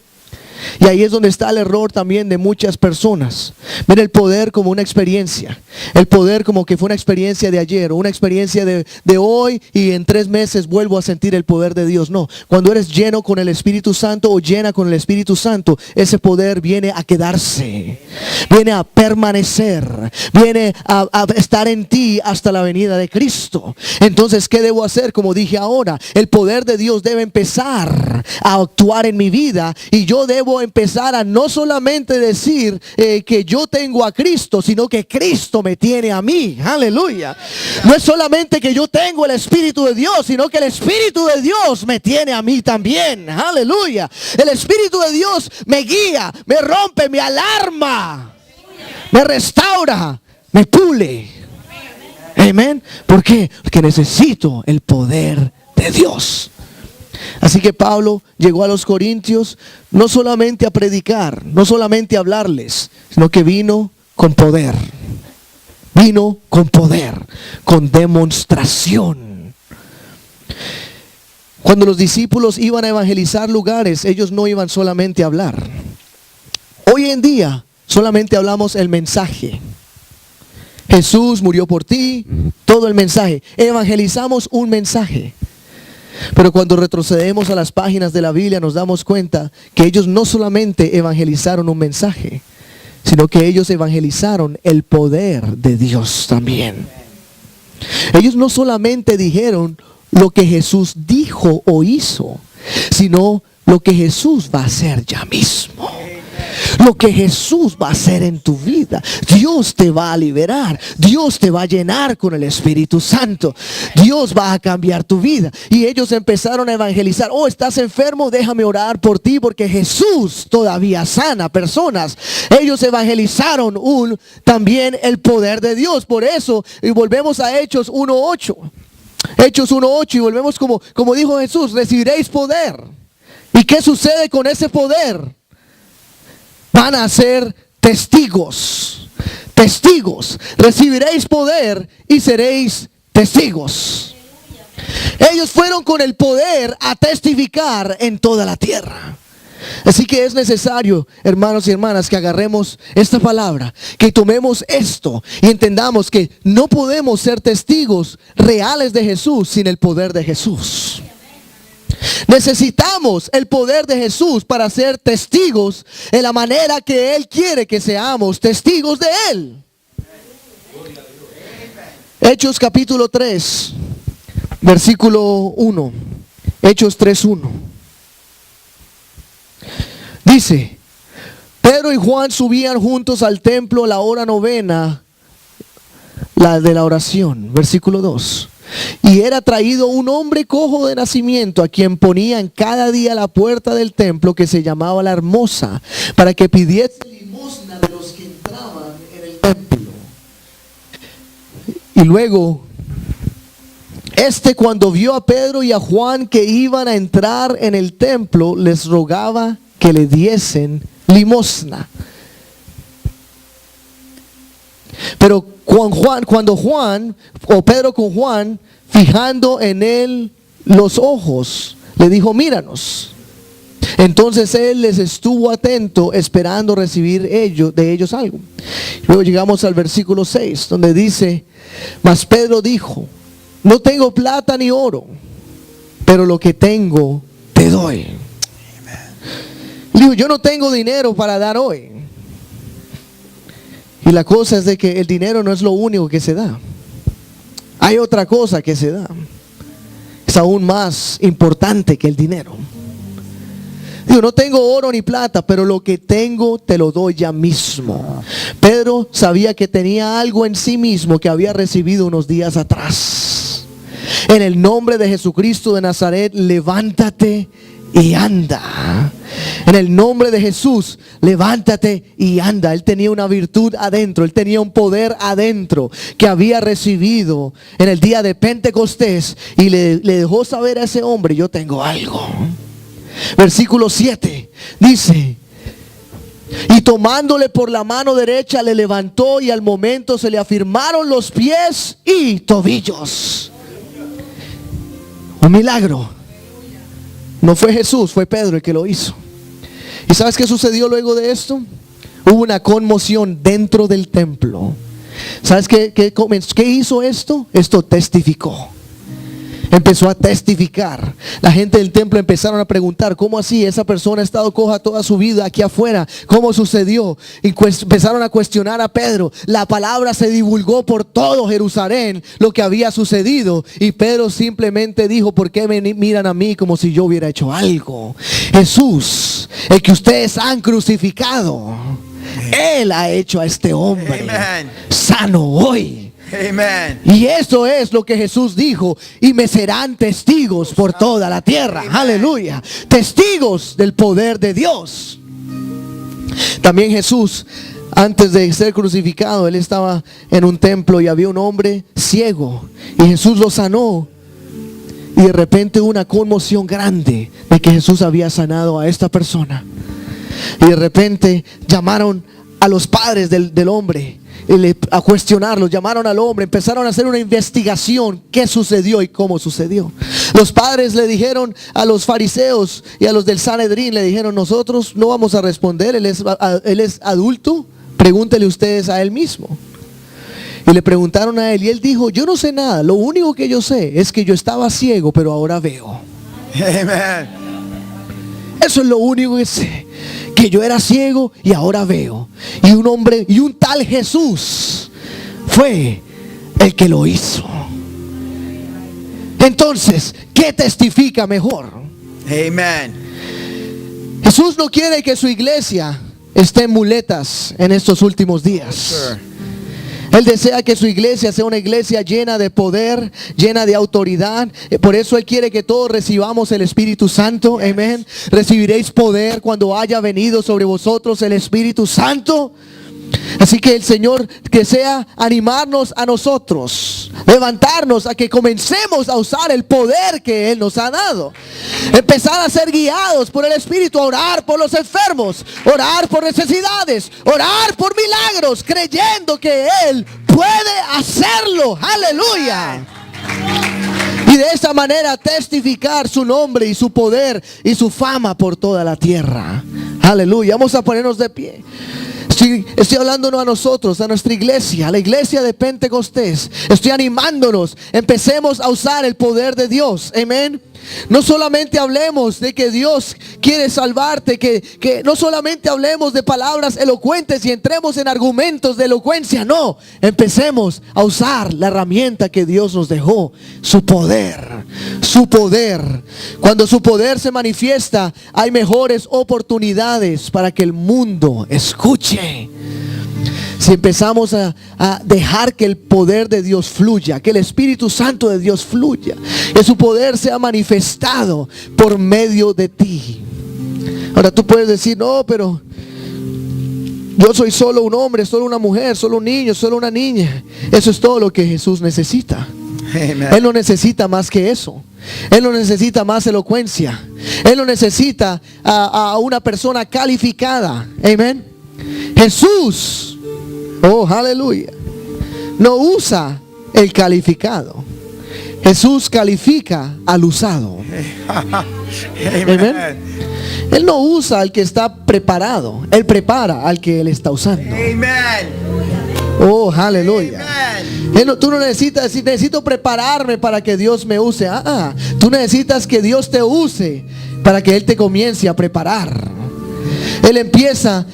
Speaker 1: Y ahí es donde está el error también de muchas personas. Ven el poder como una experiencia. El poder como que fue una experiencia de ayer o una experiencia de hoy, y en 3 meses vuelvo a sentir el poder de Dios. No, cuando eres lleno con el Espíritu Santo o llena con el Espíritu Santo, ese poder viene a quedarse, viene a permanecer, viene a estar en ti hasta la venida de Cristo. Entonces, ¿qué debo hacer? Como dije ahora, el poder de Dios debe empezar a actuar en mi vida, y yo debo empezar a no solamente decir que yo tengo a Cristo, sino que Cristo me tiene a mí. Aleluya. No es solamente que yo tengo el Espíritu de Dios, sino que el Espíritu de Dios me tiene a mí también. Aleluya. El Espíritu de Dios me guía, me rompe, me alarma, me restaura, me pule. Amén. ¿Por qué? Porque necesito el poder de Dios. Así que Pablo llegó a los corintios no solamente a predicar, no solamente a hablarles, sino que vino con poder. Vino con poder, con demostración. Cuando los discípulos iban a evangelizar lugares, ellos no iban solamente a hablar. Hoy en día solamente hablamos el mensaje. Jesús murió por ti, todo el mensaje. Evangelizamos un mensaje. Pero cuando retrocedemos a las páginas de la Biblia, nos damos cuenta que ellos no solamente evangelizaron un mensaje, sino que ellos evangelizaron el poder de Dios también. Ellos no solamente dijeron lo que Jesús dijo o hizo, sino lo que Jesús va a hacer ya mismo. Lo que Jesús va a hacer en tu vida. Dios te va a liberar. Dios te va a llenar con el Espíritu Santo. Dios va a cambiar tu vida. Y ellos empezaron a evangelizar. Estás enfermo, déjame orar por ti, porque Jesús todavía sana personas. Ellos evangelizaron también el poder de Dios. Por eso, y volvemos a Hechos 1:8. Hechos 1:8, y volvemos como dijo Jesús, recibiréis poder. ¿Y qué sucede con ese poder? Van a ser testigos. Testigos. Recibiréis poder y seréis testigos. Ellos fueron con el poder a testificar en toda la tierra. Así que es necesario, hermanos y hermanas, que agarremos esta palabra, que tomemos esto y entendamos que no podemos ser testigos reales de Jesús sin el poder de Jesús. Necesitamos el poder de Jesús para ser testigos en la manera que Él quiere que seamos testigos de Él. Hechos capítulo 3, versículo 1. Hechos 3:1. Dice: Pedro y Juan subían juntos al templo a la hora novena, la de la oración. Versículo 2. Y era traído un hombre cojo de nacimiento, a quien ponían cada día a la puerta del templo, que se llamaba La Hermosa, para que pidiese limosna de los que entraban en el templo. Y luego Cuando vio a Pedro y a Juan que iban a entrar en el templo, les rogaba que le diesen limosna. Pero cuando Pedro con Juan, fijando en él los ojos, le dijo: míranos. Entonces él les estuvo atento, esperando recibir de ellos algo. Luego llegamos al versículo 6, donde dice: mas Pedro dijo: no tengo plata ni oro, pero lo que tengo te doy. Dijo: yo no tengo dinero para dar hoy. Y la cosa es de que el dinero no es lo único que se da. Hay otra cosa que se da. Es aún más importante que el dinero. Digo: no tengo oro ni plata, pero lo que tengo te lo doy ya mismo. Pedro sabía que tenía algo en sí mismo que había recibido unos días atrás. En el nombre de Jesucristo de Nazaret, levántate y anda. En el nombre de Jesús, levántate y anda. Él tenía una virtud adentro, él tenía un poder adentro que había recibido en el día de Pentecostés, y le dejó saber a ese hombre: yo tengo algo. Versículo 7 dice: y tomándole por la mano derecha le levantó, y al momento se le afirmaron los pies y tobillos. Un milagro. No fue Jesús, fue Pedro el que lo hizo. ¿Y sabes qué sucedió luego de esto? Hubo una conmoción dentro del templo. ¿Sabes qué hizo esto? Esto testificó. Empezó a testificar. La gente del templo empezaron a preguntar: ¿cómo así? Esa persona ha estado coja toda su vida aquí afuera. ¿Cómo sucedió? Y empezaron a cuestionar a Pedro. La palabra se divulgó por todo Jerusalén, lo que había sucedido. Y Pedro simplemente dijo: ¿por qué me miran a mí como si yo hubiera hecho algo? Jesús, el que ustedes han crucificado, Él ha hecho a este hombre sano hoy.
Speaker 2: Amen.
Speaker 1: Y eso es lo que Jesús dijo: y me serán testigos por toda la tierra. Aleluya. Testigos del poder de Dios. También Jesús, antes de ser crucificado, él estaba en un templo y había un hombre ciego, y Jesús lo sanó. Y de repente hubo una conmoción grande de que Jesús había sanado a esta persona. Y de repente llamaron a los padres del hombre a cuestionarlos. Llamaron al hombre, empezaron a hacer una investigación: qué sucedió y cómo sucedió. Los padres le dijeron a los fariseos y a los del Sanedrín, le dijeron: nosotros no vamos a responder, él es adulto, pregúntele ustedes a él mismo. Y le preguntaron a él, y él dijo: yo no sé nada, lo único que yo sé es que yo estaba ciego, pero ahora veo.
Speaker 2: Amen.
Speaker 1: Eso es lo único que sé, que yo era ciego y ahora veo. Y un hombre, y un tal Jesús fue el que lo hizo. Entonces, ¿qué testifica mejor?
Speaker 2: Amen.
Speaker 1: Jesús no quiere que su iglesia esté en muletas en estos últimos días.
Speaker 2: Sir.
Speaker 1: Él desea que su iglesia sea una iglesia llena de poder, llena de autoridad. Por eso Él quiere que todos recibamos el Espíritu Santo. Amén. Recibiréis poder cuando haya venido sobre vosotros el Espíritu Santo. Así que el Señor desea animarnos a nosotros, levantarnos a que comencemos a usar el poder que Él nos ha dado. Empezar a ser guiados por el Espíritu, a orar por los enfermos, orar por necesidades, orar por milagros, creyendo que Él puede hacerlo. Aleluya. Y de esa manera testificar su nombre y su poder y su fama por toda la tierra. Aleluya. Vamos a ponernos de pie. Estoy hablándonos a nosotros, a nuestra iglesia, a la iglesia de Pentecostés. Estoy animándonos. Empecemos a usar el poder de Dios. Amén. No solamente hablemos de que Dios quiere salvarte, que no solamente hablemos de palabras elocuentes y entremos en argumentos de elocuencia. No, empecemos a usar la herramienta que Dios nos dejó: su poder. Su poder. Cuando su poder se manifiesta, hay mejores oportunidades para que el mundo escuche. Si empezamos a dejar que el poder de Dios fluya, que el Espíritu Santo de Dios fluya, que su poder sea manifestado por medio de ti. Ahora tú puedes decir: no, pero yo soy solo un hombre, solo una mujer, solo un niño, solo una niña. Eso es todo lo que Jesús necesita.
Speaker 2: Amen.
Speaker 1: Él no necesita más que eso. Él no necesita más elocuencia. Él no necesita a una persona calificada. Amén. Jesús, oh, aleluya, no usa el calificado. Jesús califica al usado.
Speaker 2: Amen.
Speaker 1: Él no usa al que está preparado. Él prepara al que Él está usando.
Speaker 2: Amen.
Speaker 1: Oh, aleluya.
Speaker 2: Amen.
Speaker 1: Tú no necesitas decir, necesito prepararme para que Dios me use. Tú necesitas que Dios te use para que Él te comience a preparar. Él empieza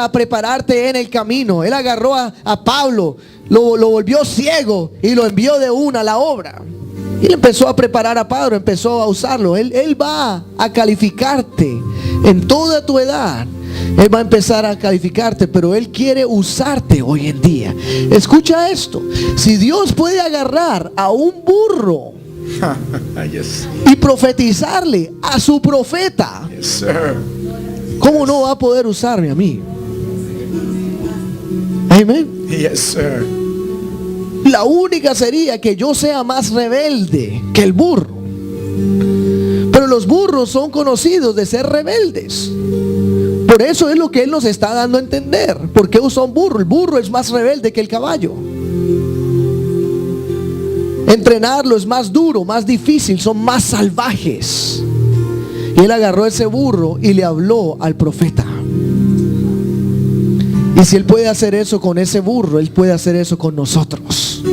Speaker 1: a prepararte en el camino. Él agarró a Pablo, lo volvió ciego y lo envió de una a la obra. Y él empezó a preparar a Pablo, empezó a usarlo. Él va a calificarte en toda tu edad. Él va a empezar a calificarte, pero Él quiere usarte hoy en día. Escucha esto. Si Dios puede agarrar a un burro
Speaker 2: Yes.
Speaker 1: y profetizarle a su profeta,
Speaker 2: Yes, sir.
Speaker 1: ¿cómo no va a poder usarme a mí? Amén.
Speaker 2: Yes, sir.
Speaker 1: La única sería que yo sea más rebelde que el burro. Pero los burros son conocidos de ser rebeldes. Por eso es lo que Él nos está dando a entender. ¿Por qué usa un burro? El burro es más rebelde que el caballo. Entrenarlo es más duro, más difícil, son más salvajes. Y Él agarró ese burro y le habló al profeta. Y si Él puede hacer eso con ese burro, Él puede hacer eso con nosotros,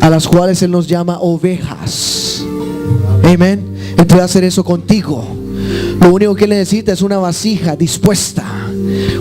Speaker 1: a las cuales Él nos llama ovejas. Amén. Él puede hacer eso contigo. Lo único que Él necesita es una vasija dispuesta.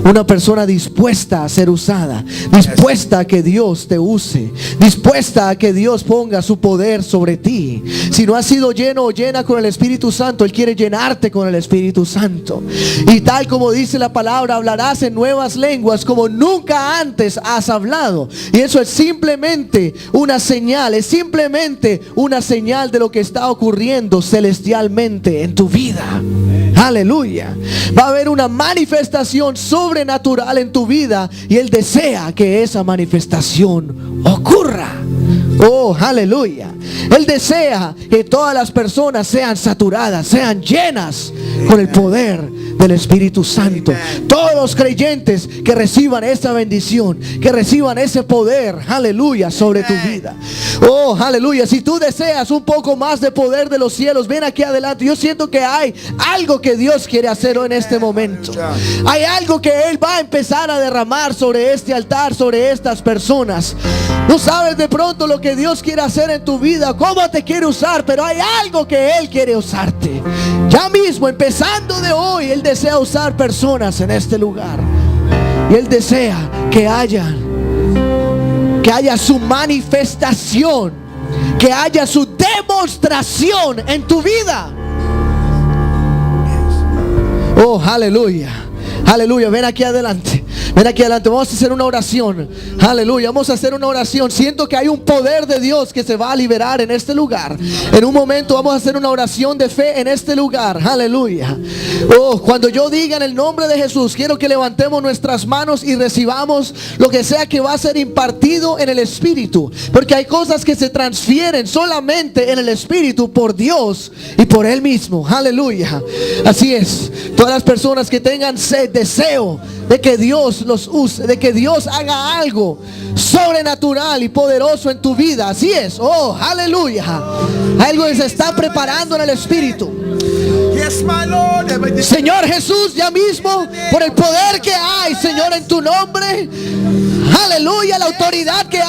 Speaker 1: Una persona dispuesta a ser usada, dispuesta a que Dios te use, dispuesta a que Dios ponga su poder sobre ti. Si no has sido lleno o llena con el Espíritu Santo, Él quiere llenarte con el Espíritu Santo. Y tal como dice la palabra, hablarás en nuevas lenguas como nunca antes has hablado. Y eso es simplemente una señal, es simplemente una señal de lo que está ocurriendo celestialmente en tu vida. Aleluya. Va a haber una manifestación sobrenatural en tu vida y Él desea que esa manifestación ocurra. Oh, aleluya. Él desea que todas las personas sean saturadas, sean llenas con el poder del Espíritu Santo. Todos los creyentes que reciban esa bendición, que reciban ese poder, aleluya, sobre tu vida. Oh, aleluya. Si tú deseas un poco más de poder de los cielos, ven aquí adelante. Yo siento que hay algo que Dios quiere hacer en este momento. Hay algo que Él va a empezar a derramar sobre este altar, sobre estas personas. No sabes de pronto lo que Dios quiere hacer en tu vida, cómo te quiere usar, pero hay algo que Él quiere usarte. Ya mismo, empezando de hoy, Él desea usar personas en este lugar. Y Él desea que haya su manifestación, que haya su demostración en tu vida. Oh, aleluya. Aleluya, ven aquí adelante. Ven aquí adelante, vamos a hacer una oración. Aleluya, vamos a hacer una oración. Siento que hay un poder de Dios que se va a liberar en este lugar. En un momento vamos a hacer una oración de fe en este lugar. Aleluya. Oh, cuando yo diga en el nombre de Jesús, quiero que levantemos nuestras manos y recibamos lo que sea que va a ser impartido en el Espíritu. Porque hay cosas que se transfieren solamente en el Espíritu por Dios y por Él mismo. Aleluya. Así es. Todas las personas que tengan sed, deseo de que Dios los use, de que Dios haga algo sobrenatural y poderoso en tu vida. Así es. Oh, aleluya. Algo que se está preparando en el Espíritu.
Speaker 2: Yes, my Lord.
Speaker 1: Señor Jesús, ya mismo, por el poder que hay, Señor, en tu nombre. Aleluya, la autoridad que hay.